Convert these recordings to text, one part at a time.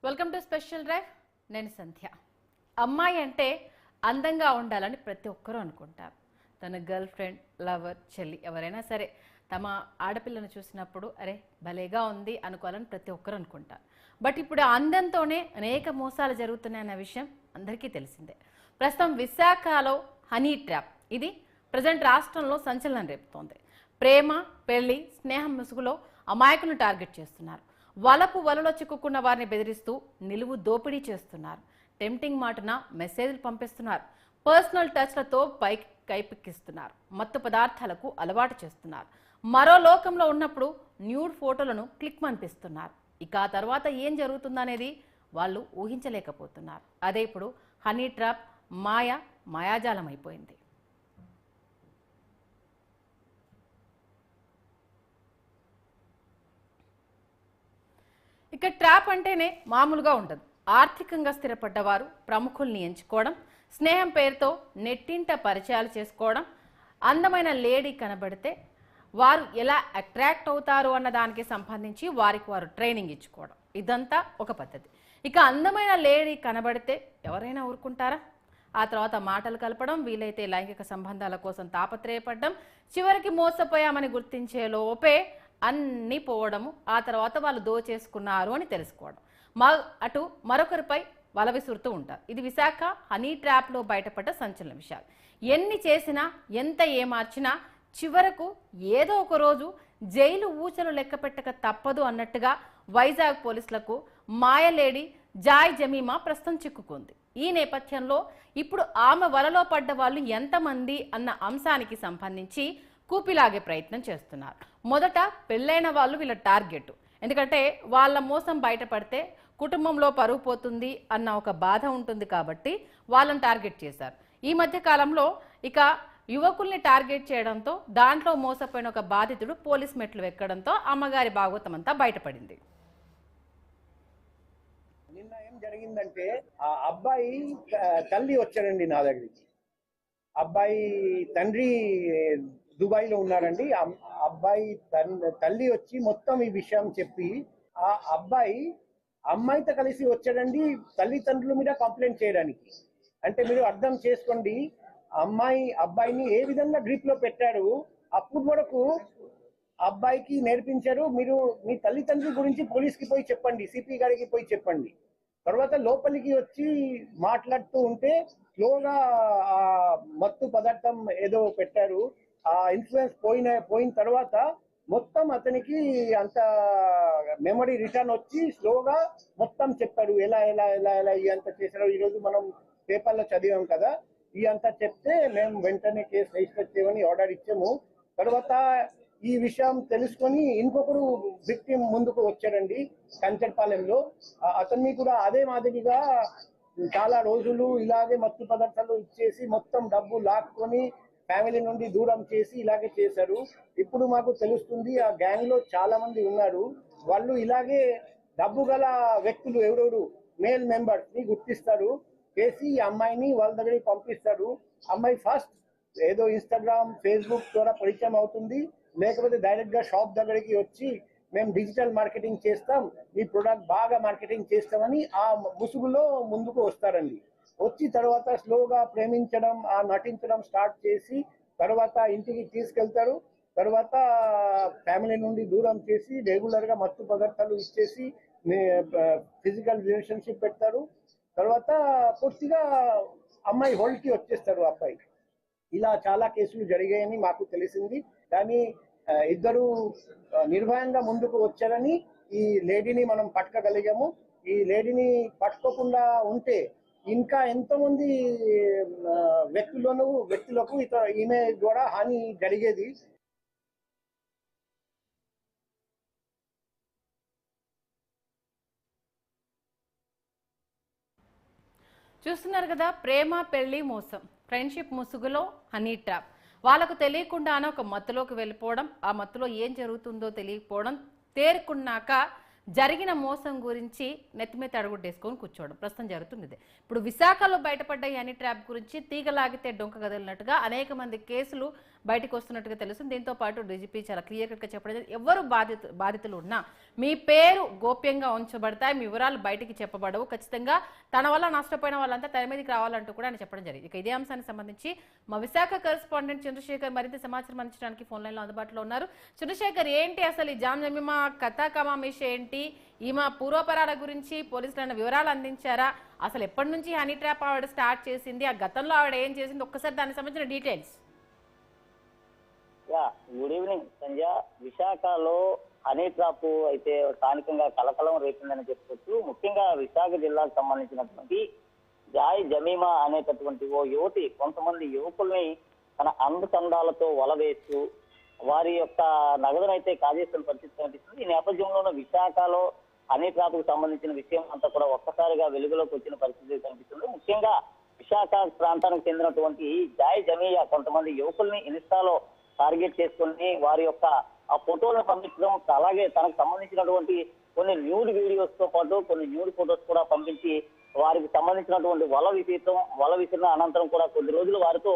Welcome to special drive. నేను సంధ్య. అమ్మాయి అంటే అందంగా ఉండాలని ప్రతి ఒక్కరూ అనుకుంటారు. తన గర్ల్ ఫ్రెండ్, లవర్, చెల్లి ఎవరైనా సరే తమ ఆడపిల్లను చూసినప్పుడు అరే భలేగా ఉంది అనుకోవాలని ప్రతి ఒక్కరు అనుకుంటారు. బట్ ఇప్పుడు అందంతోనే అనేక మోసాలు జరుగుతున్నాయన్న విషయం అందరికీ తెలిసిందే. ప్రస్తుతం విశాఖలో హనీ ట్రాప్ ఇది ప్రజెంట్ రాష్ట్రంలో సంచలనం రేపుతోంది. ప్రేమ, పెళ్లి, స్నేహం ముసుగులో అమాయకులను టార్గెట్ చేస్తున్నారు. వలలో చిక్కుకున్న వారిని బెదిరిస్తూ నిలువు దోపిడీ చేస్తున్నారు. టెంప్టింగ్ మాటన మెసేజ్లు పంపిస్తున్నారు. పర్సనల్ టచ్లతో పైకి కైపెక్కిస్తున్నారు. మత్తు పదార్థాలకు అలవాటు చేస్తున్నారు. మరో లోకంలో ఉన్నప్పుడు న్యూడ్ ఫోటోలను క్లిక్ మనిపిస్తున్నారు. ఇక ఆ తర్వాత ఏం జరుగుతుందనేది వాళ్ళు ఊహించలేకపోతున్నారు. అదే ఇప్పుడు హనీ ట్రాప్ మాయాజాలం అయిపోయింది. ఇక ట్రాప్ అంటేనే మామూలుగా ఉండదు. ఆర్థికంగా స్థిరపడ్డవారు ప్రముఖుల్ని ఎంచుకోవడం, స్నేహం పేరుతో నెట్టింట పరిచయాలు చేసుకోవడం, అందమైన లేడీ కనబడితే వారు ఎలా అట్రాక్ట్ అవుతారు అన్న దానికి సంబంధించి వారికి వారు ట్రైనింగ్ ఇచ్చుకోవడం, ఇదంతా ఒక పద్ధతి. ఇక అందమైన లేడీ కనబడితే ఎవరైనా ఊరుకుంటారా? ఆ తర్వాత మాటలు కలపడం, వీలైతే లైంగిక సంబంధాల కోసం తాపత్రయపడడం, చివరికి మోసపోయామని గుర్తించే లోపే అన్నీ పోవడము, ఆ తర్వాత వాళ్ళు దోచేసుకున్నారు అని తెలుసుకోవడం, అటు మరొకరిపై వల విసురుతూ ఉంటారు. ఇది విశాఖ హనీ ట్రాప్లో బయటపడ్డ సంచలన విషయాలు. ఎన్ని చేసినా, ఎంత ఏమార్చినా చివరకు ఏదో ఒక రోజు జైలు ఊచలు లెక్క పెట్టక తప్పదు అన్నట్టుగా వైజాగ్ పోలీసులకు మాయలేడి జాయ్ జమీమా ప్రస్తుతం చిక్కుకుంది. ఈ నేపథ్యంలో ఇప్పుడు ఆమె వలలో పడ్డ వాళ్ళు ఎంతమంది అన్న అంశానికి సంబంధించి కూపిలాగే ప్రయత్నం చేస్తున్నారు. మొదట పెళ్ళైన వాళ్ళు వీళ్ళ టార్గెట్. ఎందుకంటే వాళ్ళ మోసం బయటపడితే కుటుంబంలో పరువు పోతుంది అన్న ఒక బాధ ఉంటుంది కాబట్టి వాళ్ళని టార్గెట్ చేశారు. ఈ మధ్య కాలంలో ఇక యువకుల్ని టార్గెట్ చేయడంతో దాంట్లో మోసపోయిన ఒక బాధితుడు పోలీస్ మెట్లు ఎక్కడంతో అమ్మగారి భాగవతం అంతా బయటపడింది. నిన్న ఏం జరిగిందంటే ఆ అబ్బాయి తల్లి వచ్చాడండి నా దగ్గరికి. అబ్బాయి తండ్రి దుబాయ్ లో ఉన్నారండి. అబ్బాయి తల్లి వచ్చి మొత్తం ఈ విషయం చెప్పి ఆ అబ్బాయి అమ్మాయితో కలిసి వచ్చాడండి తల్లిదండ్రుల మీద కంప్లైంట్ చేయడానికి. అంటే మీరు అర్థం చేసుకోండి, అబ్బాయిని ఏ విధంగా గ్రిప్ లో పెట్టారు. అప్పుడు వరకు అబ్బాయికి నేర్పించారు, మీరు మీ తల్లిదండ్రుల గురించి పోలీస్కి పోయి చెప్పండి, సిపి గారికి పోయి చెప్పండి. తర్వాత లోపలికి వచ్చి మాట్లాడుతూ ఉంటే స్లోగా ఆ మత్తు పదార్థం ఏదో పెట్టారు. ఆ ఇన్ఫ్లుయెన్స్ పోయిన తర్వాత మొత్తం అతనికి అంత మెమరీ రిటర్న్ వచ్చి స్లోగా మొత్తం చెప్పారు, ఎలా ఎలా ఎలా ఎలా ఇదంతా చేశారు. ఈరోజు మనం పేపర్లో చదివాం కదా, ఈ అంతా చెప్తే మేము వెంటనే కేసు రిజిస్టర్ చేయమని ఆర్డర్ ఇచ్చాము. తర్వాత ఈ విషయం తెలుసుకొని ఇంకొకరు విక్టిమ్ ముందుకు వచ్చారండి కంచర్పాలెంలో. అతన్ని కూడా అదే మాదిరిగా చాలా రోజులు ఇలాగే మత్తు పదార్థాలు ఇచ్చేసి మొత్తం డబ్బు లాక్కొని ఫ్యామిలీ నుండి దూరం చేసి ఇలాగే చేశారు. ఇప్పుడు మాకు తెలుస్తుంది ఆ గ్యాంగ్ లో చాలా మంది ఉన్నారు. వాళ్ళు ఇలాగే డబ్బు గల వ్యక్తులు ఎవరెవరు మేల్ మెంబర్స్ ని గుర్తిస్తారు, చేసి ఈ అమ్మాయిని వాళ్ళ దగ్గరికి పంపిస్తారు. అమ్మాయి ఫస్ట్ ఏదో ఇన్స్టాగ్రామ్, ఫేస్బుక్ ద్వారా పరిచయం అవుతుంది, లేకపోతే డైరెక్ట్ గా షాప్ దగ్గరికి వచ్చి మేము డిజిటల్ మార్కెటింగ్ చేస్తాం, ఈ ప్రొడక్ట్ బాగా మార్కెటింగ్ చేస్తామని ఆ ముసుగులో ముందుకు వస్తారండి. వచ్చి తర్వాత స్లోగా ప్రేమించడం, ఆ నటించడం స్టార్ట్ చేసి తర్వాత ఇంటికి తీసుకెళ్తారు. తర్వాత ఫ్యామిలీ నుండి దూరం చేసి రెగ్యులర్ గా మత్తు పదార్థాలు ఇచ్చేసి ఫిజికల్ రిలేషన్షిప్ పెడతారు. తర్వాత పూర్తిగా అమ్మాయి హోల్డ్ కి వచ్చేస్తారు అబ్బాయి. ఇలా చాలా కేసులు జరిగాయని మాకు తెలిసింది. కానీ ఇద్దరు నిర్భయంగా ముందుకు వచ్చారని ఈ లేడీని మనం పట్టుకోగలిగాము. ఈ లేడీని పట్టుకోకుండా ఉంటే ఇంకా ఎంతోమంది వ్యక్తులకు ఈమె ద్వారా హాని జరిగేది. చూస్తున్నారు కదా, ప్రేమ, పెళ్లి, మోసం, ఫ్రెండ్షిప్ ముసుగులో హనీ ట్రాప్. వాళ్ళకు తెలియకుండానే ఒక మత్తులోకి వెళ్ళిపోవడం, ఆ మత్తులో ఏం జరుగుతుందో తెలియకపోవడం, తేరుకున్నాక జరిగిన మోసం గురించి నెత్తిమీద అడుగుడ్డేసుకొని కూర్చోవడం ప్రస్తుతం జరుగుతుంది. ఇదే ఇప్పుడు విశాఖలో బయటపడ్డ ఈ హనీ ట్రాప్ గురించి తీగలాగితే డొంక కదిలినట్టుగా అనేక మంది కేసులు బయటకు వస్తున్నట్టుగా తెలుస్తుంది. దీంతో పాటు డీజీపీ చాలా క్లియర్ కట్గా చెప్పడం జరిగింది. ఎవరు బాధితులు ఉన్నా మీ పేరు గోప్యంగా ఉంచబడతాయి, మీ వివరాలు బయటికి చెప్పబడవు, ఖచ్చితంగా తన వల్ల నష్టపోయిన వాళ్ళంతా తెర మీదకి రావాలంటూ కూడా ఆయన చెప్పడం జరిగింది. ఇక ఇదే అంశానికి సంబంధించి మా విశాఖ కరెస్పాండెంట్ చంద్రశేఖర్ మరింత సమాచారం అందించడానికి ఫోన్ లైన్లో అందుబాటులో ఉన్నారు. చంద్రశేఖర్, ఏంటి అసలు ఈ జామ్ జమీమా కథా కమామిషి ఏంటి? ఈమె పూర్వపరాల గురించి పోలీసులు వివరాలు అందించారా? అసలు ఎప్పటి నుంచి హనీ ట్రాప్ ఆవిడ స్టార్ట్ చేసింది, ఆ గతంలో ఆవిడ ఏం చేసింది, ఒక్కసారి దానికి సంబంధించిన డీటెయిల్స్. గుడ్ ఈవినింగ్ సంజ. విశాఖలో హనీ ట్రాప్ అయితే స్థానికంగా కలకలం రేపిందని చెప్పుకోవచ్చు. ముఖ్యంగా విశాఖ జిల్లాకు సంబంధించినటువంటి జాయ్ జమీమా అనేటటువంటి ఓ యువతి కొంతమంది యువకుల్ని తన అందచందాలతో వలవేస్తూ వారి యొక్క నగదునైతే కాజేస్తున్న పరిస్థితి కనిపిస్తుంది. ఈ నేపథ్యంలోనూ విశాఖలో హనీ ట్రాప్ కు సంబంధించిన విషయం అంతా కూడా ఒక్కసారిగా వెలుగులోకి వచ్చిన పరిస్థితి కనిపిస్తుంది. ముఖ్యంగా విశాఖ ప్రాంతానికి చెందినటువంటి జాయ్ జమీయా కొంతమంది యువకుల్ని ఇన్స్టాలో టార్గెట్ చేసుకుని వారి యొక్క ఆ ఫోటోలను పంపించడం, అలాగే తనకు సంబంధించినటువంటి కొన్ని న్యూడ్ వీడియోస్ తో పాటు కొన్ని న్యూడ్ ఫోటోస్ కూడా పంపించి వారికి సంబంధించినటువంటి వల విసిరిన అనంతరం కూడా కొద్ది రోజులు వారితో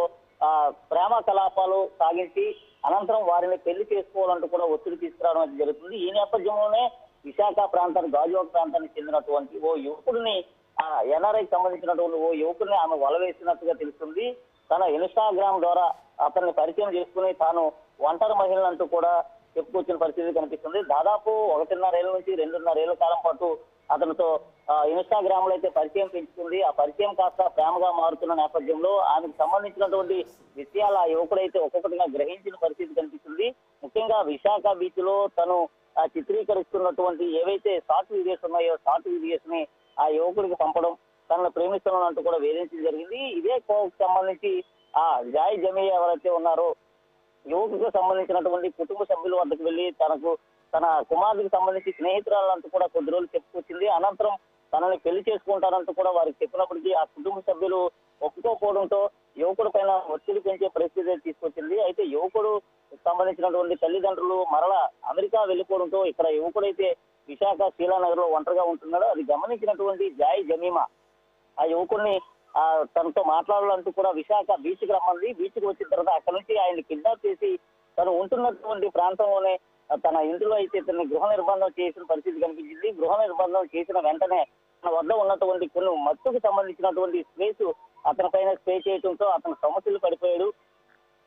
ప్రేమ కలాపాలు సాగించి అనంతరం వారిని పెళ్లి చేసుకోవాలంటూ కూడా ఒత్తిడి తీసుకురావడం జరుగుతుంది. ఈ నేపథ్యంలోనే విశాఖ ప్రాంతానికి గాజువాక ప్రాంతానికి చెందినటువంటి ఓ యువకుడిని ఎన్ఆర్ఐకి సంబంధించినటువంటి ఓ యువకుడిని ఆమె వల వేసినట్టుగా తెలుస్తుంది. తన ఇన్స్టాగ్రామ్ ద్వారా అతన్ని పరిచయం చేసుకుని తాను ఒంటరి మహిళలంటూ కూడా చెప్పుకొచ్చిన పరిస్థితి కనిపిస్తుంది. దాదాపు 1.5 ఏళ్ల నుంచి 2.5 ఏళ్ల కాలం పాటు అతనితో ఇన్స్టాగ్రామ్ లో అయితే పరిచయం పెంచుకుంది. ఆ పరిచయం కాస్త ప్రేమగా మారుతున్న నేపథ్యంలో ఆమెకు సంబంధించినటువంటి విషయాలు ఆ యువకుడైతే ఒక్కొక్కటిగా గ్రహించిన పరిస్థితి కనిపిస్తుంది. ముఖ్యంగా విశాఖ బీచ్ లో తను చిత్రీకరిస్తున్నటువంటి ఏవైతే షార్ట్ వీడియోస్ ఉన్నాయో షార్ట్ వీడియోస్ ని ఆ యువకుడికి పంపడం, తనను ప్రేమిస్తున్నానంటూ కూడా వేధించడం జరిగింది. ఇదే కోవకు సంబంధించి ఆ జాయ్ జమీయా ఎవరైతే ఉన్నారో యువకులకు సంబంధించినటువంటి కుటుంబ సభ్యుల వద్దకు వెళ్లి తన కుమారుడికి సంబంధించి స్నేహితురాలంటూ కూడా కొద్ది రోజులు చెప్పుకొచ్చింది. అనంతరం తనని పెళ్లి చేసుకుంటారంటూ కూడా వారికి చెప్పినప్పటికీ ఆ కుటుంబ సభ్యులు ఒప్పుకోకపోవడంతో యువకుడి పైన ఒత్తిడి పెంచే పరిస్థితి తీసుకొచ్చింది. అయితే యువకుడు సంబంధించినటువంటి తల్లిదండ్రులు మరలా అమెరికా వెళ్లిపోవడంతో ఇక్కడ యువకుడైతే విశాఖ శీలానగర్ లో ఒంటరిగా ఉంటున్నాడు. అది గమనించినటువంటి జాయ్ జమీమా ఆ యువకుడిని తనతో మాట్లాడాలంటూ కూడా విశాఖ బీచ్ కి రమ్మంది. బీచ్ కి వచ్చిన తర్వాత అక్కడ నుంచి ఆయన కిడ్నాప్ చేసి తను ఉంటున్నటువంటి ప్రాంతంలోనే తన ఇంటిలో అయితే తనని గృహ నిర్బంధం చేసిన పరిస్థితి కనిపించింది. గృహ నిర్బంధం చేసిన వెంటనే తన వద్ద ఉన్నటువంటి కొన్ని మత్తుకు సంబంధించినటువంటి స్ప్రేస్ అతని పైన స్ప్రే చేయడంతో అతను సమస్యలు పడిపోయాడు.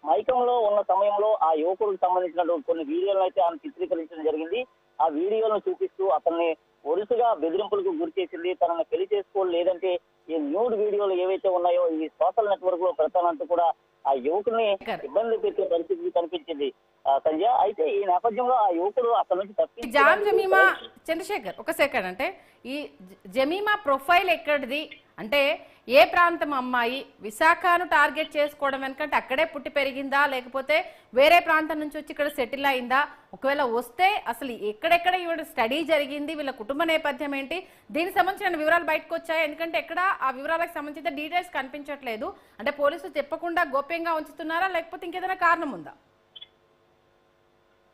మైకంలో ఉన్న సమయంలో ఆ యువకుడికి సంబంధించినటువంటి కొన్ని వీడియోలను అయితే ఆమె చిత్రీకరించడం జరిగింది. ఆ వీడియోలను చూపిస్తూ అతన్ని వరుసగా బెదిరింపులకు గురి చేసింది. తనని పెళ్లి చేసుకోవాలి, లేదంటే ఈ న్యూడ్ వీడియోలు ఏవైతే ఉన్నాయో ఈ సోషల్ నెట్వర్క్ లో పెడతానంటూ కూడా ఆ యువకుడిని ఇబ్బంది పెట్టే పరిస్థితి కనిపించింది సంజయ్. అయితే ఈ నేపథ్యంలో ఆ యువకుడు అక్కడ నుంచి తప్పి జామ్ జమీమా చంద్రశేఖర్ ఒక సెకండ్, అంటే ఈ జమీమా ప్రొఫైల్ ఎక్కడిది, అంటే ఏ ప్రాంతం అమ్మాయి, విశాఖను టార్గెట్ చేసుకోవడం వెనకంటే అక్కడే పుట్టి పెరిగిందా, లేకపోతే వేరే ప్రాంతం నుంచి వచ్చి ఇక్కడ సెటిల్ అయిందా, ఒకవేళ వస్తే అసలు ఎక్కడెక్కడ ఈవిడ స్టడీ జరిగింది, వీళ్ళ కుటుంబ నేపథ్యం ఏంటి, దీనికి సంబంధించిన వివరాలు బయటకు వచ్చాయి? ఎందుకంటే ఎక్కడ ఆ వివరాలకు సంబంధించిన డీటెయిల్స్ కనిపించట్లేదు. అంటే పోలీసులు చెప్పకుండా గోప్యంగా ఉంచుతున్నారా, లేకపోతే ఇంకేదైనా కారణం ఉందా?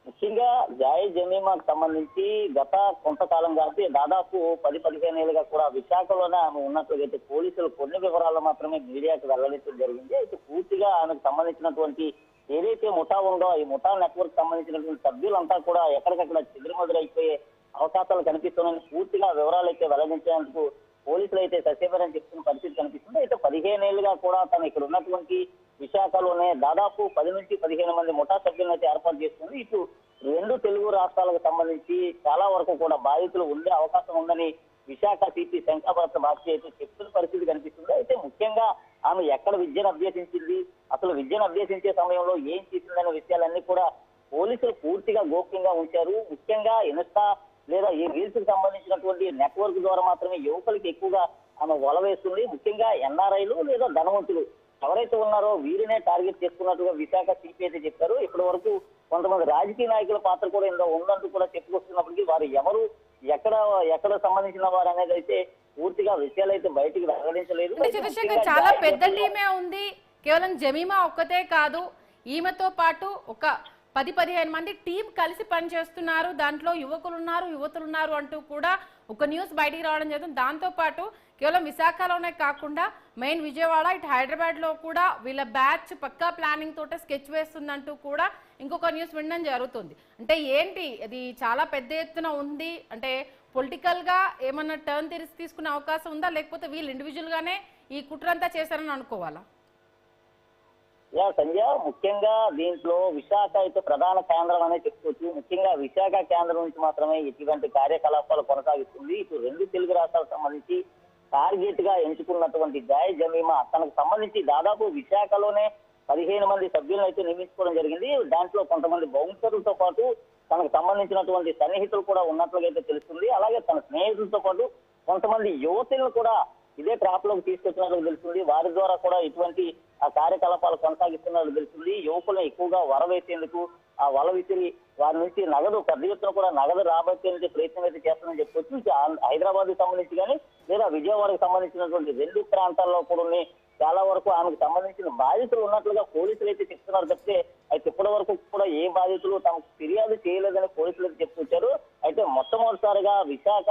ముఖ్యంగా జాయ్ జమీమాకు సంబంధించి గత కొంతకాలంగా అంటే దాదాపు 10-15 ఏళ్ళుగా కూడా విశాఖలోనే ఆమె ఉన్నట్లుగా పోలీసులు కొన్ని వివరాలు మాత్రమే మీడియాకు వెల్లడించడం జరిగింది. అయితే పూర్తిగా ఆమెకు సంబంధించినటువంటి ఏదైతే ముఠా ఉందో ఈ ముఠా నెట్వర్క్ సంబంధించినటువంటి సభ్యులంతా కూడా ఎక్కడికక్కడ చెదిరిమదురైపోయే అవకాశాలు కనిపిస్తున్నాయని పూర్తిగా వివరాలు అయితే వెల్లడించేందుకు పోలీసులు అయితే ససేమరని చెప్తున్న పరిస్థితి కనిపిస్తుంది. అయితే 15 ఏళ్ళుగా కూడా తను ఇక్కడ ఉన్నటువంటి విశాఖలోనే దాదాపు 10 నుంచి 15 మంది ముఠా సభ్యులను అయితే ఏర్పాటు చేస్తుంది. ఇటు 2 తెలుగు రాష్ట్రాలకు సంబంధించి చాలా వరకు కూడా బాధితులు ఉండే అవకాశం ఉందని విశాఖ సిపి శంఖాభరత బాక్షి అయితే చెప్తున్న పరిస్థితి కనిపిస్తుంది. అయితే ముఖ్యంగా ఆమె ఎక్కడ విద్యను అభ్యసించింది, అసలు విద్యను అభ్యసించే సమయంలో ఏం చేసిందనే విషయాలన్నీ కూడా పోలీసులు పూర్తిగా గోప్యంగా ఉంచారు. ముఖ్యంగా ఇన్స్టా లేదా ఈ రీల్స్ కి సంబంధించినటువంటి నెట్వర్క్ ద్వారా మాత్రమే యువకులకి ఎక్కువగా ఆమె వల వేస్తుంది. ముఖ్యంగా ఎన్ఆర్ఐలు లేదా ధనవంతులు ఎవరైతే ఉన్నారో వీరినే టార్గెట్ చేసుకున్నట్టుగా విశాఖ సిపి అయితే చెప్పారు. ఇప్పటి వరకు కొంతమంది రాజకీయ నాయకుల పాత్ర కూడా ఇందులో ఉందంటూ కూడా చెప్పుకొస్తున్నప్పటికీ వారు ఎవరు ఎక్కడ సంబంధించిన వారు అనేది అయితే పూర్తిగా విషయాలు అయితే బయటికి వెల్లడించలేదు. చాలా పెద్ద టీమే ఉంది, కేవలం జమీమా ఒక్కతే కాదు, ఈమెతో పాటు ఒక 10-15 మంది టీం కలిసి పనిచేస్తున్నారు, దాంట్లో యువతులు ఉన్నారు అంటూ కూడా ఒక న్యూస్ బయటికి రావడం జరుగుతుంది. దాంతోపాటు కేవలం విశాఖలోనే కాకుండా మెయిన్ విజయవాడ, ఇటు హైదరాబాద్లో కూడా వీళ్ళ బ్యాచ్ పక్కా ప్లానింగ్ తోటే స్కెచ్ వేస్తుందంటూ కూడా ఇంకొక న్యూస్ వినడం జరుగుతుంది. అంటే ఏంటి అది చాలా పెద్ద ఎత్తున ఉంది అంటే పొలిటికల్గా ఏమన్నా టర్న్ తీసుకునే అవకాశం ఉందా, లేకపోతే వీళ్ళు ఇండివిజువల్గానే ఈ కుట్రంతా చేశారని అనుకోవాలా? సంధ్య, ముఖ్యంగా దీంట్లో విశాఖ అయితే ప్రధాన కేంద్రం అనే చెప్పుకోవచ్చు. ముఖ్యంగా విశాఖ కేంద్రం నుంచి మాత్రమే ఇటువంటి కార్యకలాపాలు కొనసాగిస్తుంది. ఇటు 2 తెలుగు రాష్ట్రాలకు సంబంధించి టార్గెట్ గా ఎంచుకున్నటువంటి జాయ్ జమీమా తనకు సంబంధించి దాదాపు విశాఖలోనే 15 మంది సభ్యులను అయితే నియమించుకోవడం జరిగింది. దాంట్లో కొంతమంది బౌన్సర్లతో పాటు తనకు సంబంధించినటువంటి సన్నిహితులు కూడా ఉన్నట్లుగా అయితే తెలుస్తుంది. అలాగే తన స్నేహితులతో పాటు కొంతమంది యువతులను కూడా ఇదే ట్రాప్ లోకి తీసుకొచ్చినట్లు తెలుస్తుంది. వారి ద్వారా కూడా ఇటువంటి ఆ కార్యకలాపాలు కొనసాగిస్తున్నట్లు తెలుస్తుంది. యువకులను ఎక్కువగా వరవేసేందుకు ఆ వల విసిరి వారి నుంచి నగదు పెద్ద ఎత్తున కూడా నగదు రాబట్టేందుకు ప్రయత్నం అయితే చేస్తామని చెప్పొచ్చు. హైదరాబాద్ కి సంబంధించి కానీ లేదా విజయవాడకు సంబంధించినటువంటి 2 ప్రాంతాల్లో కూడా చాలా వరకు ఆమెకు సంబంధించిన బాధితులు ఉన్నట్లుగా పోలీసులు అయితే చెప్తున్నారు తప్పితే అయితే ఇప్పటి వరకు కూడా ఏ బాధితులు తమకు ఫిర్యాదు చేయలేదని పోలీసులు అయితే చెప్పుకొచ్చారు. అయితే మొట్టమొదటిసారిగా విశాఖ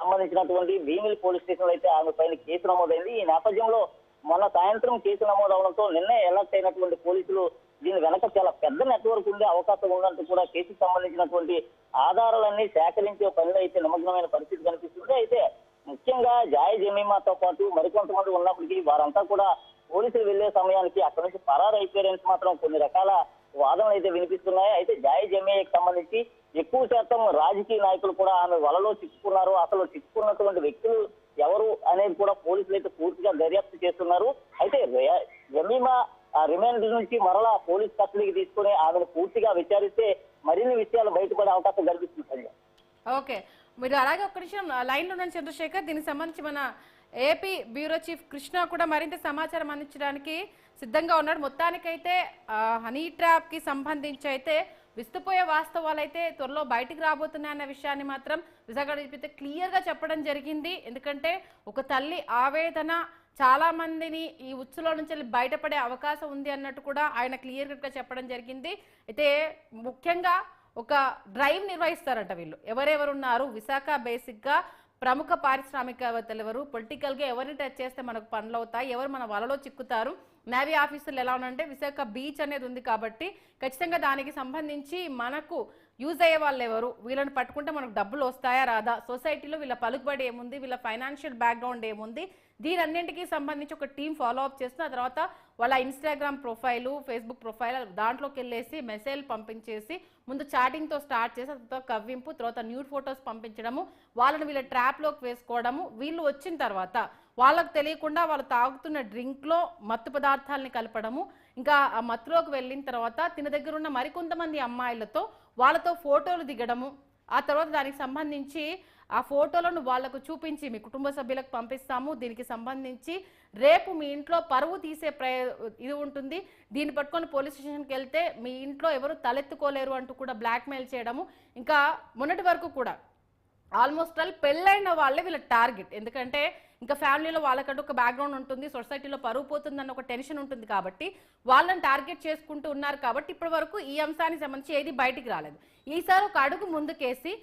సంబంధించినటువంటి భీమిలి పోలీస్ స్టేషన్ లో అయితే ఆమె పైన కేసు నమోదైంది. ఈ నేపథ్యంలో మొన్న సాయంత్రం కేసు నమోదవడంతో నిన్నే అలర్ట్ అయినటువంటి పోలీసులు దీని వెనక చాలా పెద్ద నెట్వర్క్ ఉండే అవకాశం ఉందంటూ కూడా కేసుకు సంబంధించినటువంటి ఆధారాలన్నీ సేకరించే పనిలో అయితే నిమగ్నమైన పరిస్థితి కనిపిస్తుంది. అయితే ముఖ్యంగా జాయ్ జమీమాతో పాటు మరికొంతమంది ఉన్నప్పటికీ వారంతా కూడా పోలీసులు వెళ్లే సమయానికి అక్కడి నుంచి పరారైపోయారని మాత్రం కొన్ని రకాల వాదనలు అయితే వినిపిస్తున్నాయి. అయితే జాయ్ జమీమాకి సంబంధించి ఎక్కువ శాతం రాజకీయ నాయకులు కూడా ఆమె వలలో చిక్కుకున్నారు. అసలు చిక్కుకున్నటువంటి వ్యక్తులు ఎవరు అనేది కూడా పోలీసులు అయితే పూర్తిగా దర్యాప్తు చేస్తున్నారు. అయితే జమీమా రిమాండ్ నుంచి మరలా పోలీస్ కస్టడీకి తీసుకుని ఆమెను పూర్తిగా విచారిస్తే మరిన్ని విషయాలు బయటపడే అవకాశం కనిపిస్తుంది. ఓకే, మీరు అలాగే ఒక్క నిమిషం లైన్లో ఉన్న చంద్రశేఖర్, దీనికి సంబంధించి మన ఏపీ బ్యూరో చీఫ్ కృష్ణ కూడా మరింత సమాచారం అందించడానికి సిద్ధంగా ఉన్నాడు. మొత్తానికైతే హనీ ట్రాప్కి సంబంధించి అయితే విస్తుపోయే వాస్తవాలు అయితే త్వరలో బయటికి రాబోతున్నాయన్న విషయాన్ని మాత్రం విశాఖ అయితే క్లియర్గా చెప్పడం జరిగింది. ఎందుకంటే ఒక తల్లి ఆవేదన చాలా మందిని ఈ ఉచ్చులో నుంచి బయటపడే అవకాశం ఉంది అన్నట్టు కూడా ఆయన క్లియర్గా చెప్పడం జరిగింది. అయితే ముఖ్యంగా ఒక డ్రైవ్ నిర్వహిస్తారట వీళ్ళు, ఎవరెవరు ఉన్నారు విశాఖ బేసిక్గా ప్రముఖ పారిశ్రామికవేత్తలు ఎవరు, పొలిటికల్గా ఎవరిని టచ్ చేస్తే మనకు పనులు అవుతాయి, ఎవరు మన వలలో చిక్కుతారు, నేవీ ఆఫీసర్లు ఎలా ఉన్నారంటే విశాఖ బీచ్ అనేది ఉంది కాబట్టి ఖచ్చితంగా దానికి సంబంధించి మనకు యూజ్ అయ్యే వాళ్ళు ఎవరు, వీళ్ళని పట్టుకుంటే మనకు డబ్బులు వస్తాయా రాదా, సొసైటీలో వీళ్ళ పలుకుబడి ఏముంది, వీళ్ళ ఫైనాన్షియల్ బ్యాక్గ్రౌండ్ ఏముంది, దీనన్నింటికి సంబంధించి ఒక టీం ఫాలో అప్ చేస్తున్న తర్వాత వాళ్ళ ఇన్స్టాగ్రామ్ ప్రొఫైలు, ఫేస్బుక్ ప్రొఫైల్ దాంట్లోకి వెళ్ళేసి మెసేజ్ పంపించేసి ముందు చాటింగ్తో స్టార్ట్ చేసి తర్వాత కవ్వింపు, తర్వాత న్యూడ్ ఫొటోస్ పంపించడము, వాళ్ళని వీళ్ళ ట్రాప్లోకి వేసుకోవడము, వీళ్ళు వచ్చిన తర్వాత వాళ్ళకు తెలియకుండా వాళ్ళు తాగుతున్న డ్రింక్లో మత్తు పదార్థాలని కలపడము, ఇంకా ఆ మత్తులోకి వెళ్ళిన తర్వాత తిన దగ్గర ఉన్న మరికొంతమంది అమ్మాయిలతో వాళ్ళతో ఫోటోలు దిగడము, ఆ తర్వాత దానికి సంబంధించి ఆ ఫోటోలను వాళ్లకు చూపించి మీ కుటుంబ సభ్యులకు పంపిస్తాము, దీనికి సంబంధించి రేపు మీ ఇంట్లో పరువు తీసే ఇది ఉంటుంది, దీన్ని పట్టుకొని పోలీస్ స్టేషన్కి వెళ్తే మీ ఇంట్లో ఎవరు తలెత్తుకోలేరు అంటూ కూడా బ్లాక్మెయిల్ చేయడము. ఇంకా మొన్నటి వరకు కూడా ఆల్మోస్ట్ ఆల్ పెళ్ళైన వాళ్ళే వీళ్ళ టార్గెట్. ఎందుకంటే ఇంకా ఫ్యామిలీలో వాళ్ళకంటూ ఒక బ్యాక్గ్రౌండ్ ఉంటుంది, సొసైటీలో పరువు పోతుందన్న ఒక టెన్షన్ ఉంటుంది కాబట్టి వాళ్ళని టార్గెట్ చేసుకుంటూ ఉన్నారు. కాబట్టి ఇప్పటి వరకు ఈ అంశానికి సంబంధించి ఏది బయటికి రాలేదు. ఈసారి ఒక అడుగు ముందుకేసి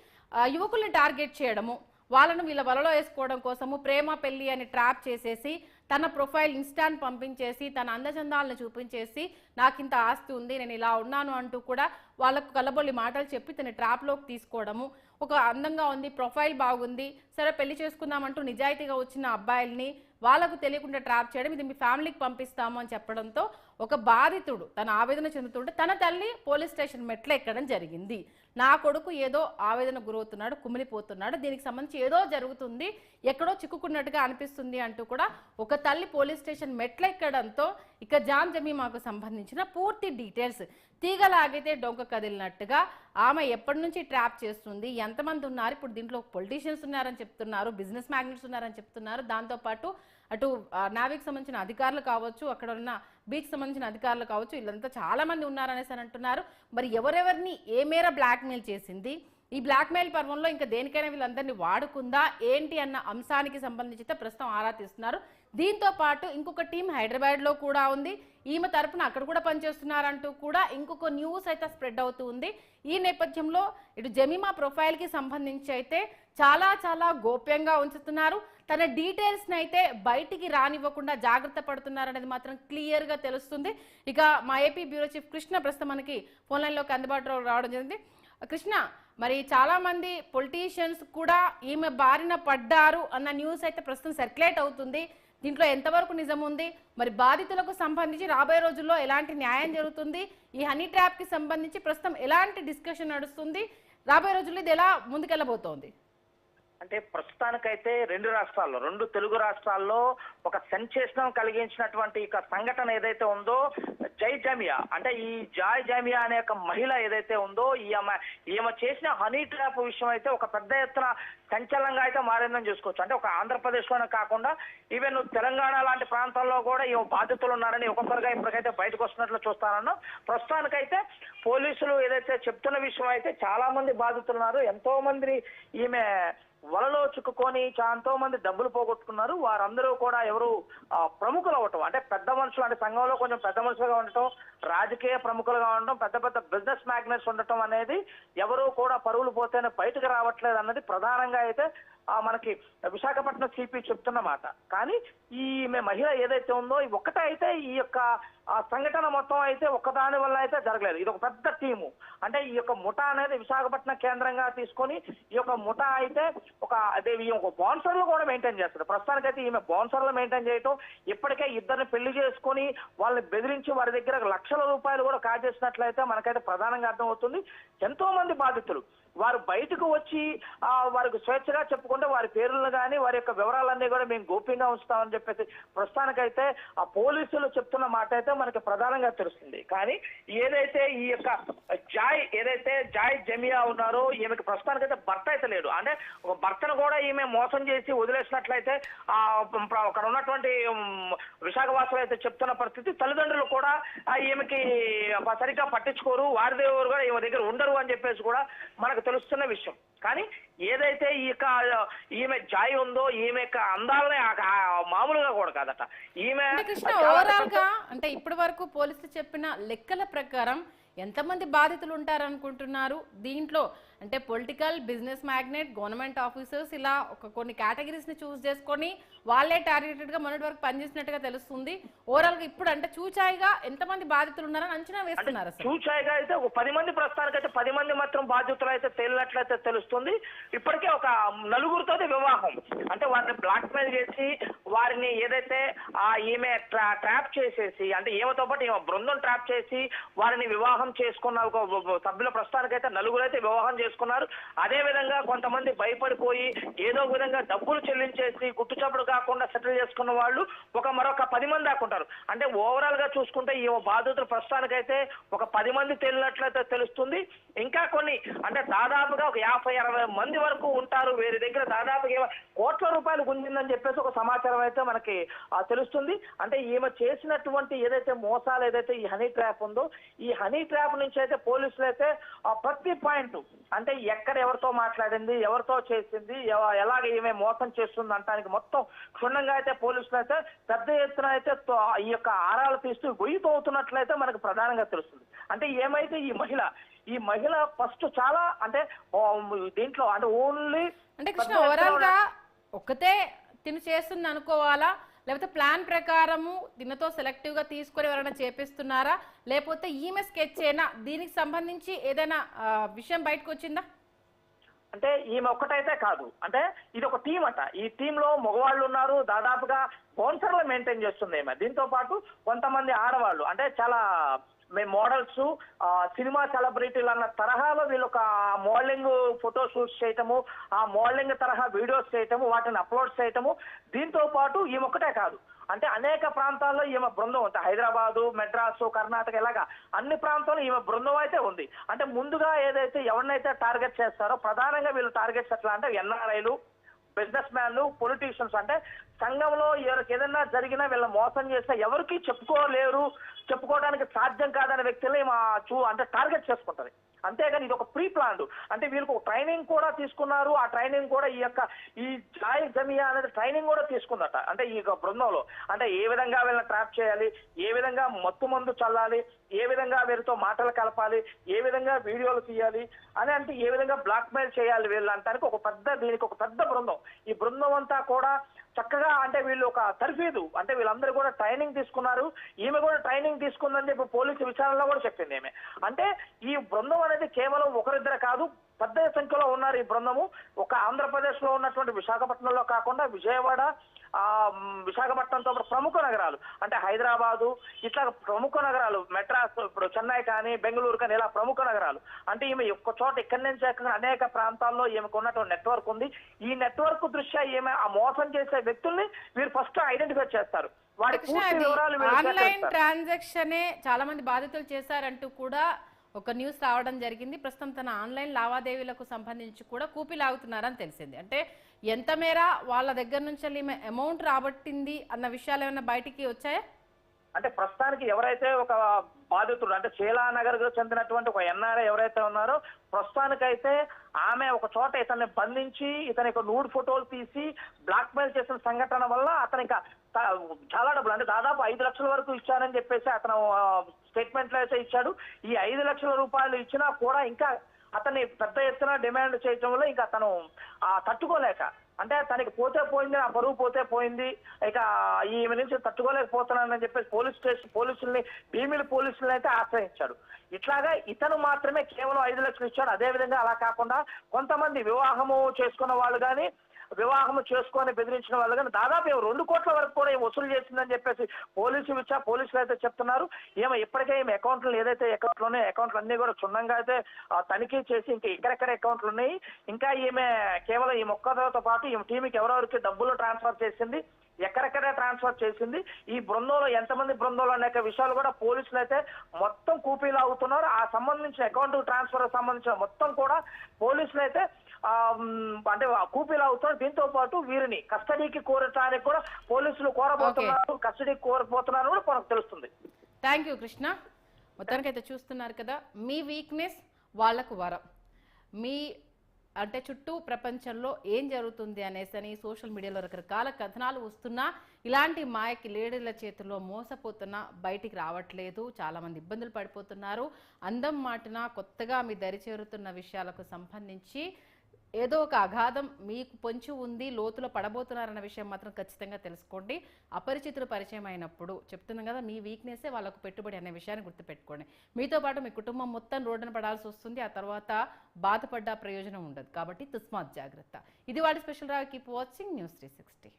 యువకుల్ని టార్గెట్ చేయడము, వాళ్ళను వీళ్ళ వలలో వేసుకోవడం కోసము ప్రేమ పెళ్లి అని ట్రాప్ చేసేసి తన ప్రొఫైల్ ఇన్స్టాన్ పంపించేసి తన అందచందాలను చూపించేసి నాకు ఇంత ఆస్తి ఉంది, నేను ఇలా ఉన్నాను అంటూ కూడా వాళ్ళకు కలబొల్లి మాటలు చెప్పి తన ట్రాప్లోకి తీసుకోవడము, ఒక అందంగా ఉంది, ప్రొఫైల్ బాగుంది, సరే పెళ్లి చేసుకుందామంటూ నిజాయితీగా వచ్చిన అబ్బాయిల్ని వాళ్ళకు తెలియకుండా ట్రాప్ చేయడం, ఇది మీ ఫ్యామిలీకి పంపిస్తాము అని చెప్పడంతో ఒక బాధితుడు తన ఆవేదన చెందుతుంటే తన తల్లి పోలీస్ స్టేషన్ మెట్లు ఎక్కడం జరిగింది. నా కొడుకు ఏదో ఆవేదన గురవుతున్నాడు, కుమిలిపోతున్నాడు, దీనికి సంబంధించి ఏదో జరుగుతుంది, ఎక్కడో చిక్కుకున్నట్టుగా అనిపిస్తుంది అంటూ కూడా ఒక తల్లి పోలీస్ స్టేషన్ మెట్లు ఎక్కడంతో ఇక జాన్ జమీమాకు సంబంధించిన పూర్తి డీటెయిల్స్ తీగలాగితే డొంక కదిలినట్టుగా ఆమె ఎప్పటి నుంచి ట్రాప్ చేస్తుంది, ఎంతమంది ఉన్నారు, ఇప్పుడు దీంట్లో పొలిటీషియన్స్ ఉన్నారని చెప్తున్నారు, బిజినెస్ మ్యాగ్నెట్స్ ఉన్నారని చెప్తున్నారు, దాంతోపాటు అటు నావీకి సంబంధించిన అధికారులు కావచ్చు, అక్కడ ఉన్న బీచ్ సంబంధించిన అధికారులు కావచ్చు, వీళ్ళంతా చాలా మంది ఉన్నారనేసి అని అంటున్నారు. మరి ఎవరెవరిని ఏ మేర బ్లాక్మెయిల్ చేసింది, ఈ బ్లాక్మెయిల్ పర్వంలో ఇంకా దేనికైనా వీళ్ళందరినీ వాడుకుందా ఏంటి అన్న అంశానికి సంబంధించి ప్రస్తుతం ఆరా తీస్తున్నారు. దీంతో పాటు ఇంకొక టీం హైదరాబాద్లో కూడా ఉంది. ఈమె తరపున అక్కడ కూడా పనిచేస్తున్నారంటూ కూడా ఇంకొక న్యూస్ అయితే స్ప్రెడ్ అవుతూ ఉంది. ఈ నేపథ్యంలో ఇటు జమీమా ప్రొఫైల్కి సంబంధించి అయితే చాలా గోప్యంగా ఉంచుతున్నారు. తన డీటెయిల్స్ని అయితే బయటికి రానివ్వకుండా జాగ్రత్త పడుతున్నారనేది మాత్రం క్లియర్గా తెలుస్తుంది. ఇక మా ఏపీ బ్యూరో చీఫ్ కృష్ణ ప్రస్తుతం మనకి ఫోన్ లైన్లోకి అందుబాటులో రావడం జరిగింది. కృష్ణ, మరి చాలా మంది పొలిటీషియన్స్ కూడా ఈమె బారిన పడ్డారు అన్న న్యూస్ అయితే ప్రస్తుతం సర్క్యులేట్ అవుతుంది. దీంట్లో ఎంతవరకు నిజం ఉంది, మరి బాధితులకు సంబంధించి రాబోయే రోజుల్లో ఎలాంటి న్యాయం జరుగుతుంది, ఈ హనీ ట్రాప్ కి సంబంధించి ప్రస్తుతం ఎలాంటి డిస్కషన్ నడుస్తుంది, రాబోయే రోజుల్లో ఇది ఎలా ముందుకెళ్ళబోతోంది? అంటే ప్రస్తుతానికైతే రెండు తెలుగు రాష్ట్రాల్లో ఒక సెన్సేషన్ కలిగించినటువంటి ఒక సంఘటన ఏదైతే ఉందో జై జామియా, అంటే ఈ జై జామియా అనే ఒక మహిళ ఏదైతే ఉందో ఈమె చేసిన హనీ ట్రాప్ విషయం అయితే ఒక పెద్ద ఎత్తున సంచలనంగా అయితే మారిందని చూసుకోవచ్చు. అంటే ఒక ఆంధ్రప్రదేశ్ లోనే కాకుండా ఈవెన్ తెలంగాణ లాంటి ప్రాంతాల్లో కూడా ఈ బాధితులు ఉన్నారని ఒక్కొక్కరుగా ఇప్పటికైతే బయటకు వస్తున్నట్లు చూస్తానన్నా. ప్రస్తుతానికైతే పోలీసులు ఏదైతే చెప్తున్న విషయం అయితే చాలా మంది బాధితులు ఉన్నారు. ఎంతో మందిని ఈమె వలలో చిక్కుకొని ఎంతో మంది డబ్బులు పోగొట్టుకున్నారు. వారందరూ కూడా ఎవరు ప్రముఖులు అవటం, అంటే పెద్ద మనుషులు, అంటే సంఘంలో కొంచెం పెద్ద మనుషులుగా ఉండటం, రాజకీయ ప్రముఖులుగా ఉండటం, పెద్ద బిజినెస్ మ్యాగ్నెట్స్ ఉండటం అనేది ఎవరు కూడా పరువులు పోతేనే బయటకు రావట్లేదు అన్నది ప్రధానంగా అయితే మనకి విశాఖపట్నం సిపి చెప్తున్న మాట. కానీ ఈమె మహిళ ఏదైతే ఉందో ఈ ఒక్కటే అయితే ఈ యొక్క సంఘటన మొత్తం అయితే ఒక్కదాని వల్ల అయితే జరగలేదు. ఇది ఒక పెద్ద టీము. అంటే ఈ యొక్క ముఠా అనేది విశాఖపట్నం కేంద్రంగా తీసుకొని ఈ యొక్క ముఠా అయితే ఒక బౌన్సర్లు కూడా మెయింటైన్ చేస్తారు. ప్రస్తుతానికైతే ఈమె బౌన్సర్లు మెయింటైన్ చేయటం, ఇప్పటికే ఇద్దరిని పెళ్లి చేసుకొని వాళ్ళని బెదిరించి వారి దగ్గర లక్షల రూపాయలు కూడా కాజేసినట్లయితే మనకైతే ప్రధానంగా అర్థమవుతుంది. ఎంతో మంది బాధితులు వారు బయటకు వచ్చి వారికి స్వేచ్ఛగా చెప్పుకుంటే వారి పేర్లను కానీ వారి యొక్క వివరాలన్నీ కూడా మేము గోప్యంగా ఉంచుతామని చెప్పేసి ప్రస్తుతానికైతే ఆ పోలీసులు చెప్తున్న మాట అయితే మనకి ప్రధానంగా తెలుస్తుంది. కానీ ఏదైతే ఈ యొక్క జాయ్ జమియా ఉన్నారో ఈమెకి ప్రస్తుతానికైతే భర్త అయితే లేడు. అంటే ఒక భర్తను కూడా ఈమె మోసం చేసి వదిలేసినట్లయితే అక్కడ ఉన్నటువంటి విశాఖవాసులు అయితే చెప్తున్న పరిస్థితి. తల్లిదండ్రులు కూడా ఈమెకి సరిగ్గా పట్టించుకోరు, వారి దేవుడు కూడా ఈమె దగ్గర ఉండరు అని చెప్పేసి కూడా మనకు తెలుస్తున్న విషయం. కానీ ఏదైతే ఈమె జాయ్ ఉందో ఈమె యొక్క అందాలనే మామూలుగా కూడా కాదట. ఈమె ఓవరాల్ గా అంటే ఇప్పటి వరకు పోలీసులు చెప్పిన లెక్కల ప్రకారం ఎంతమంది బాధితులు ఉంటారనుకుంటున్నారు? దీంట్లో అంటే political, business magnet, government officers ఇలా కొన్ని కేటగిరీస్ ని చూస్ చేసుకొని వాళ్ళే టార్గెటెడ్ గా మొన్నటి వరకు పనిచేసినట్టుగా తెలుస్తుంది. ఓవరాల్ గా ఇప్పుడు అంటే చూచాయిగా ఎంతమంది బాధితులు ఉన్నారని అంచనా వేస్తున్నారు? చూచాయిగా అయితే ఒక 10 మంది, ప్రస్తుతానికైతే 10 మంది మాత్రం బాధితులు అయితే తేలినట్లయితే తెలుస్తుంది. ఇప్పటికే ఒక 4గురితో వివాహం, అంటే వారిని బ్లాక్ మెయిల్ చేసి వారిని ఏదైతే ఈమె ట్రాప్ చేసేసి, అంటే ఈమెతో పాటు ఈమె బృందం ట్రాప్ చేసి వారిని వివాహం చేసుకున్న సభ్యుల ప్రస్తుతానికైతే 4 అయితే వివాహం చేసుకున్నారు. అదే విధంగా కొంతమంది భయపడిపోయి ఏదో విధంగా డబ్బులు చెల్లించేసి గుట్టుచప్పుడు కాకుండా సెటిల్ చేసుకున్న వాళ్ళు మరొక 10 మంది దాకా ఉంటారు. అంటే ఓవరాల్ గా చూసుకుంటే ఈ బాధితులు ప్రస్తుతానికైతే ఒక 10 మంది తేలినట్లయితే తెలుస్తుంది. ఇంకా కొన్ని అంటే దాదాపుగా ఒక 50-60 మంది వరకు ఉంటారు. వీరి దగ్గర దాదాపుగా కోట్ల రూపాయలు గుంజిందని చెప్పేసి ఒక సమాచారం అయితే మనకి తెలుస్తుంది. అంటే ఈమె చేసినటువంటి ఏదైతే మోసాలు ఏదైతే ఈ హనీ ట్రాప్ ఉందో ఈ హనీ ట్రాప్ నుంచి అయితే పోలీసులు అయితే ప్రతి పాయింట్, అంటే ఎక్కడ ఎవరితో మాట్లాడింది, ఎవరితో చేసింది, ఎలాగ ఈమె మోసం చేస్తుంది అంటానికి మొత్తం క్షుణ్ణంగా అయితే పోలీసులు అయితే పెద్ద ఎత్తున అయితే ఈ యొక్క ఆరాలు తీస్తూ గొయ్యితో అవుతున్నట్లయితే మనకు ప్రధానంగా తెలుస్తుంది. అంటే ఏమైతే ఈ మహిళ ఫస్ట్ చాలా అంటే దీంట్లో అంటే ఓన్లీ అంటే కృష్ణ ఓవరాల్ గా ఒక్కతే తిను చేస్తుంది అనుకోవాలా, లేకపోతే ప్లాన్ ప్రకారము దీనితో సెలెక్టివ్ గా తీసుకొని ఎవరైనా చేపిస్తున్నారా, లేకపోతే ఈమె స్కెచ్ అయినా దీనికి సంబంధించి ఏదైనా విషయం బయటకు వచ్చిందా? అంటే ఈమె ఒక్కటైతే కాదు, అంటే ఇది ఒక టీం అట. ఈ టీంలో మగవాళ్ళు ఉన్నారు, దాదాపుగా బౌన్సర్లు మెయింటైన్ చేస్తుంది ఈమె. దీంతో పాటు కొంతమంది ఆడవాళ్ళు, అంటే చాలా మోడల్స్, సినిమా సెలబ్రిటీలు అన్న తరహాలో వీళ్ళు ఒక మోడలింగ్ ఫోటో షూట్స్ చేయటము, ఆ మోడలింగ్ తరహా వీడియోస్ చేయటము, వాటిని అప్లోడ్ చేయటము. దీంతో పాటు ఈమె ఒక్కటే కాదు, అంటే అనేక ప్రాంతాల్లో ఈమె బృందం ఉంటుంది. హైదరాబాదు, మెడ్రాసు, కర్ణాటక ఇలాగా అన్ని ప్రాంతాల్లో ఈమె బృందం అయితే ఉంది. అంటే ముందుగా ఏదైతే ఎవరినైతే టార్గెట్ చేస్తారో ప్రధానంగా వీళ్ళు టార్గెట్స్ ఎట్లా అంటే ఎన్ఆర్ఐలు, బిజినెస్ మ్యాన్లు, పొలిటీషియన్స్. అంటే సంఘంలో ఎవరికి ఏదైనా జరిగినా వీళ్ళ మోసం చేస్తే ఎవరికి చెప్పుకోలేరు, చెప్పుకోవడానికి సాధ్యం కాదనే వ్యక్తులే అంటే టార్గెట్ చేసుకుంటది. అంతేగాని ఇది ఒక ప్రీ ప్లాన్డ్, అంటే వీళ్ళకి ఒక ట్రైనింగ్ కూడా తీసుకున్నారు. ఆ ట్రైనింగ్ కూడా ఈ జాయ్ జమియా అనేది ట్రైనింగ్ కూడా తీసుకుందట. అంటే ఈ బృందంలో అంటే ఏ విధంగా వీళ్ళని ట్రాప్ చేయాలి, ఏ విధంగా మత్తు మందు చల్లాలి, ఏ విధంగా వీరితో మాటలు కలపాలి, ఏ విధంగా వీడియోలు తీయాలి అని, అంటే ఏ విధంగా బ్లాక్ మెయిల్ చేయాలి వీళ్ళు అంటానికి దీనికి ఒక పెద్ద బృందం. ఈ బృందం అంతా కూడా చక్కగా అంటే వీళ్ళు ఒక తర్ఫీదు, అంటే వీళ్ళందరూ కూడా ట్రైనింగ్ తీసుకున్నారు. ఈమె కూడా ట్రైనింగ్ తీసుకుందని చెప్పి పోలీసు విచారణలో కూడా చెప్పింది ఈమె. అంటే ఈ బృందం అనేది కేవలం ఒకరిద్దరు కాదు, పెద్ద సంఖ్యలో ఉన్నారు ఈ బృందము. ఒక ఆంధ్రప్రదేశ్ లో ఉన్నటువంటి విశాఖపట్నంలో కాకుండా విజయవాడ, విశాఖపట్నంతో ప్రముఖ నగరాలు అంటే హైదరాబాదు, ఇట్లా ప్రముఖ నగరాలు, మెడ్రాస్, ఇప్పుడు చెన్నై కానీ బెంగళూరు కానీ ఇలా ప్రముఖ నగరాలు. అంటే ఈమె ఒక్క చోట ఇక్కడి నుంచి అనేక ప్రాంతాల్లో ఈమెకు ఉన్నటువంటి నెట్వర్క్ ఉంది. ఈ నెట్వర్క్ దృష్ట్యా ఈమె ఆ మోసం చేసే వ్యక్తుల్ని వీరు ఫస్ట్ ఐడెంటిఫై చేస్తారు. వారి పూర్తి వివరాలు ఆన్లైన్ ట్రాన్సాక్షనే చాలా మంది బాధితులు చేశారంటూ కూడా ఒక న్యూస్ రావడం జరిగింది. ప్రస్తుతం తన ఆన్లైన్ లావాదేవీలకు సంబంధించి కూడా కూపీ లాగుతున్నారని తెలిసింది. అంటే ఎంత మేర వాళ్ళ దగ్గర నుంచి ఈమె అమౌంట్ రాబట్టింది అన్న విషయాలు ఏమైనా బయటికి వచ్చాయా? అంటే ప్రస్తుతానికి ఎవరైతే ఒక బాధితుడు అంటే శీలానగర్ కు చెందినటువంటి ఒక ఎన్ఆర్ఐ ఎవరైతే ఉన్నారో ప్రస్తుతానికైతే ఆమె ఒక చోట ఇతన్ని బంధించి ఇతని నూడ్ ఫోటోలు తీసి బ్లాక్ మెయిల్ చేసిన సంఘటన వల్ల అతని చాలా డబ్బులు అంటే దాదాపు 5 లక్షల వరకు ఇచ్చారని చెప్పేసి అతను స్టేట్మెంట్ లో అయితే ఇచ్చాడు. ఈ 5 లక్షల రూపాయలు ఇచ్చినా కూడా ఇంకా అతన్ని పెద్ద ఎత్తున డిమాండ్ చేయటం వల్ల ఇంకా అతను తట్టుకోలేక, అంటే తనకి పోతే పోయింది, ఆ బరువు పోతే పోయింది, ఇక ఈమె నుంచి తట్టుకోలేకపోతున్నానని చెప్పేసి పోలీసుల్ని భీమిలి పోలీసుల్ని అయితే ఆశ్రయించాడు. ఇట్లాగా ఇతను మాత్రమే కేవలం 5 లక్షలు ఇచ్చాడు. అదే విధంగా అలా కాకుండా కొంతమంది వివాహము చేసుకున్న వాళ్ళు కానీ, వివాహం చేసుకొని బెదిరించిన వాళ్ళు కానీ దాదాపు 2 కోట్ల వరకు కూడా వసూలు చేసిందని చెప్పేసి పోలీసులు అయితే చెప్తున్నారు. ఏమో ఇప్పటికే ఈమె అకౌంట్లు ఏదైతే అకౌంట్లు ఉన్నాయో అకౌంట్లు అన్ని కూడా క్షుణ్ణంగా అయితే తనిఖీ చేసి ఇంకా ఎక్కడెక్కడ అకౌంట్లు ఉన్నాయి, ఇంకా ఈమె కేవలం ఈ మొక్కతో పాటు ఈమె టీంకి ఎవరెవరికి డబ్బులు ట్రాన్స్ఫర్ చేసింది, ఎక్కడెక్కడ ట్రాన్స్ఫర్ చేసింది, ఈ బృందంలో ఎంతమంది బృందంలో అనేక విషయాలు కూడా పోలీసులు అయితే మొత్తం కూపీలు అవుతున్నారు. ఆ సంబంధించిన అకౌంట్ ట్రాన్స్ఫర్ సంబంధించిన మొత్తం కూడా పోలీసులు అయితే అంటే కూపీలు అవుతున్నారు. దీంతో పాటు వీరిని కస్టడీకి కోరటానికి కూడా పోలీసులు కోరబోతున్నారు, కస్టడీకి కోరబోతున్నారు కూడా మనకు తెలుస్తుంది. Thank you Krishna. మొత్తానికైతే చూస్తున్నారు కదా, మీ వీక్నెస్ వాళ్లకు వరం. మీ అంటే చుట్టూ ప్రపంచంలో ఏం జరుగుతుంది అనేసి సోషల్ మీడియాలో రకరకాల కథనాలు వస్తున్నా ఇలాంటి మాయకి లేడీల చేతుల్లో మోసపోతున్నా బయటికి రావట్లేదు. చాలామంది ఇబ్బందులు పడిపోతున్నారు. అందం మాటన కొత్తగా మీ దరి చేరుతున్న విషయాలకు సంబంధించి ఏదో ఒక అగాధం మీకు పొంచి ఉంది, లోతులో పడబోతున్నారన్న విషయం మాత్రం ఖచ్చితంగా తెలుసుకోండి. అపరిచితులు పరిచయం అయినప్పుడు చెప్తున్నాం కదా, మీ వీక్నెస్సే వాళ్ళకు పెట్టుబడి అనే విషయాన్ని గుర్తుపెట్టుకోండి. మీతో పాటు మీ కుటుంబం మొత్తం రోడ్డున పడాల్సి వస్తుంది. ఆ తర్వాత బాధపడ్డ ప్రయోజనం ఉండదు. కాబట్టి తస్మాత్ జాగ్రత్త. ఇది వాటి స్పెషల్ రా. Keep watching news 360.